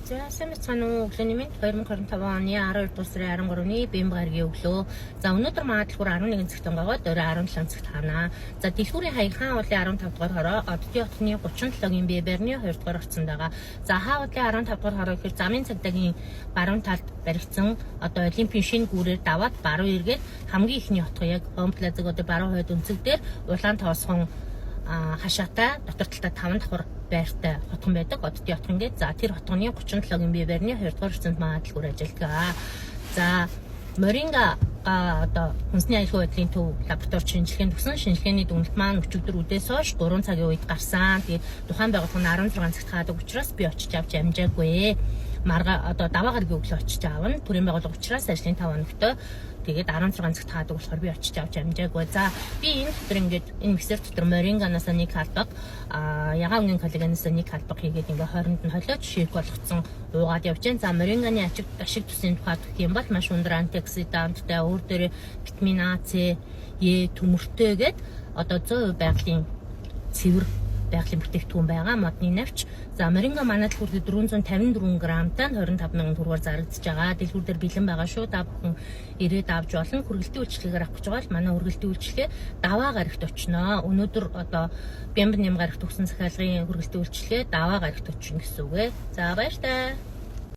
За сайн байна уу? Өглөөний мэнд 2025 оны 12 дугаар сарын 13-ны Бямба гарагийн өглөө. За өнөөдөр магадгүй 11 цагт онгойгоод орой 17 цагт хана. За дэлгүүрийн хаяхан уулын 15 дугаар хороо Оддын хотны 37-гийн Бэберны 2 дугаар орцонд байгаа. За хаа уулын 15 дугаар хороо гэхээр замын цагдаагийн баруун талд баригдсан одоо Олимпийн шинэ гүүрээр даваад баруун эргээд хамгийн ихний хотго яг Home Plaza-г одоо баруун хойд өнцөг дээр улаан тоосхон хашаатай дотор талдаа 5 давхар байртай хотгон байдаг. Оддын хотгон гээд за тэр хотгоны 37-гийн Бэберны 2 дугаар орчинд магадлалгүй ажиллагаа. За Моринга одоо хүнсний аюулгүй байдлын төв лаборатори шинжилгээнд төгсөн шинжилгээний дүгнэлт маань өчигдөр үдээс хойш 3 цагийн үед гарсан. Тэгээд тухайн байгууллага нь 16 цагт хаадаг учраас би очиж авч амжаагүй. Марга одоо даваа гарагийн өглөө очиж аавна. Төрийн байгууллага учраас ажлын 5 хоногтой. Тэгээд 16 цагт хаадаг болохоор би очиж авч амжаагүй. За би энэ дотор ингээд энэ миксер дотор Моринганаас нэг халбаг ягаан өнгийн коллагенаас нэг халбаг хийгээд ингээ хооронд нь холиоч шийк болгоцсон уугаад явж байна. За Моринганы ашиг тусын тухайд гэх юм бол маш өндөр антиоксиданттай өөр дээр витамин А, С, Е төмөртэй гээд одоо 100% байгалийн цэвэр байгалийн бүтээгдэхүүн байгаа модны навч. За Моринга манайд хүртэл 454 грамтай 25,000 төгрөгөөр зарагдаж байгаа. Дэлгүүр дээр бэлэн байгаа шүү. Та бүхэн ирээд авч болно. Хүргэлтийн үйлчлэгээр авах гэж байгаа л манай хүргэлтийн үйлчлэгээ даваа гарагт очноо. Өнөөдөр одоо Бямба нэм гарагт өгсөн захиалгын хүргэлтийн үйлчлэгээ даваа гарагт очно гэсэн үг ээ. За баяр таа.